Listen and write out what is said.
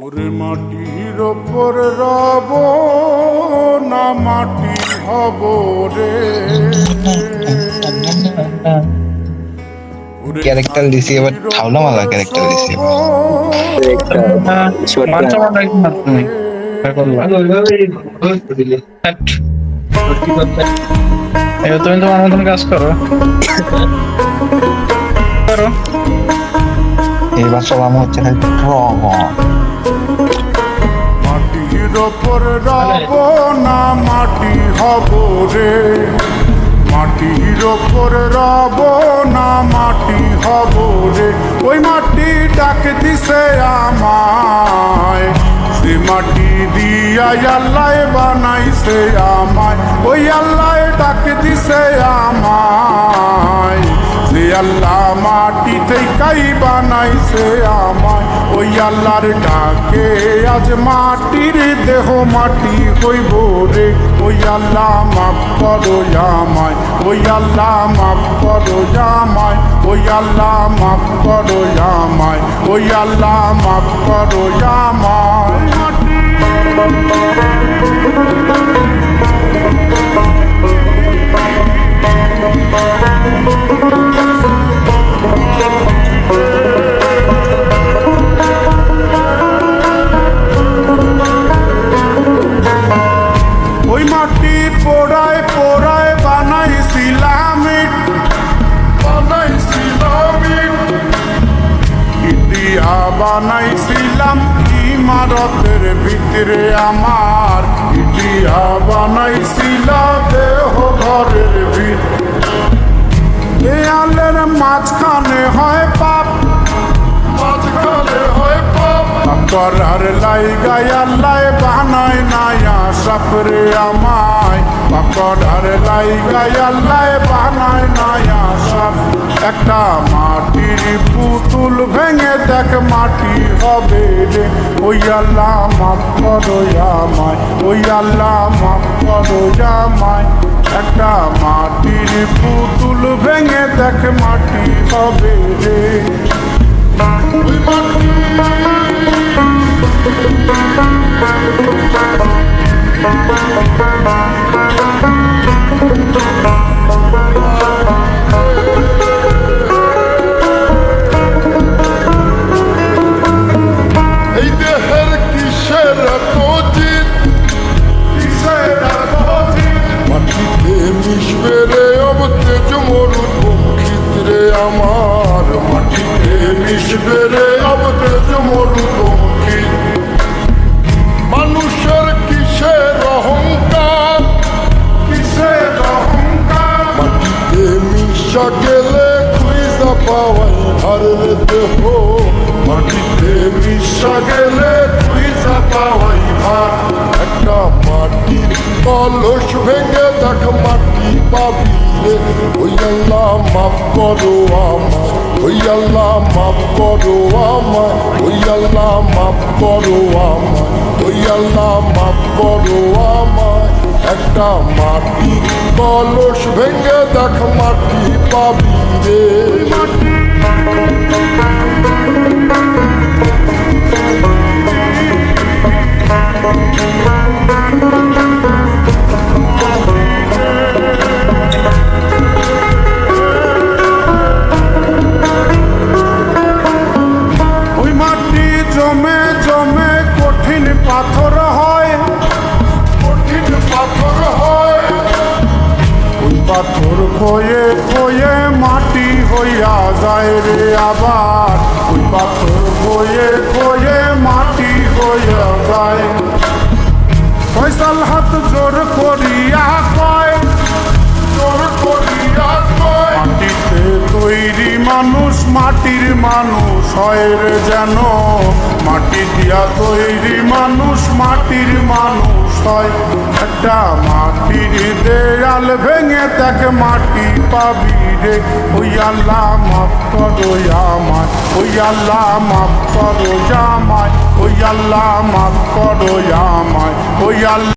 ওরে মাটির ওপর রব না মাটি হব রে। ক্যারেক্টার দিছি এবার ঠাউলা মালা ক্যারেক্টার দিছি তুমি তোমার মতন কাজ করো করো এবার সব আমার হচ্ছে মাটির ওপর রব না মাটি হব রে। মাটির ওপর রব না মাটি হব রে। ওই মাটি ডাক দিছে আমায়, সে মাটি দিয়া আল্লাহ বানাইছে আমায়। ওই আল্লাহ ডাক দিছে আমায়, যে আল্লাহ মাটি থেকেই বানাইছে আমায়। ওই আল্লাহর ডাকে আজ মাটির দেহ মাটি হইব রে। ওই আল্লাহ মাফ করো আমায়, ওই আল্লাহ মাফ করো আমায়, ওই আল্লাহ মাফ করো আমায়, ওই আল্লাহ মাফ করো আমায়। ওই মাটি পোড়ায় পোড়ায় বানাইছিলাম ইটিয়া বানাইছিলাম ইমারতের ভিতরে আমার। ইটিয়া বানাইছিলাম দেহ ঘরের ভিতরে। দেয়ালের মাঝখানে হয় পাপ, মাঝখানে হয় পাপ। করার লাইগাই আল্লাহ বানায় নায়া সাপরে আমায়। করার লাইগাই আল্লাহ বানায় নায়া সাপ। একটা মাটির পুতুল ভেঙে দেখ মাটি হবে রে। ওই আল্লাহ মাফ করো আমায়, ওই আল্লাহ মাফ করো আমায়। একটা মাটির পুতুল ভেঙে দেখ মাটি হবে রে। ওই মাটি এই দেহের কিসের এত জিদ, কিসের এত জিদ। মাটিতে মিশবে রে অবতেজ মরুদ বক্ষিত্রে আমার। মাটিতে মিশবে রে অবতেজ মরুদ বক্ষিত। মানুষের কিসের অহংকার, কিসের অহংকার। মাটিতে মিশা গেলে খুঁজা পাওয়াই হারের দেহ। মাটিতে মিশা গেলে খুঁজা পাওয়াই হার। একটা মাটির কলস ভেঙে দেখ মাটি পাবি রে। ওই আল্লাহ মাফ করো আমায়, ওই আল্লাহ মাফ করো আমায়, ওই আল্লাহ মাফ করো আমায়, ওই আল্লাহ মাফ করো আমায়। একটা মাটির কলস ভেঙে দেখ মাটি পাবি রে। ওই মাটি জমে জমে কঠিন পাথর হয়, কঠিন পাথর হয়। ওই পাথর খয়ে খয়ে মাটি হইয়া যায় রে আবার। ওই পাথর খয়ে খয়ে মাটি হইয়া যায়। ফয়সাল হাত জোর করিয়া কয়, জোর করিয়া কয়। মাটিতে তৈরি মানুষ মাটির মানুষ হয় রে যেন। মাটি দিয়া তৈরি মানুষ মাটির মানুষ হয়। একটা মাটির দেয়াল ভেঙে তাকে মাটি পাবি রে। ওই আল্লাহ মাফ করো আমায়, ওই আল্লাহ মাফ করো আমায়, ওই আল্লাহ মাফ করো আমায়, ওই আল্লাহ।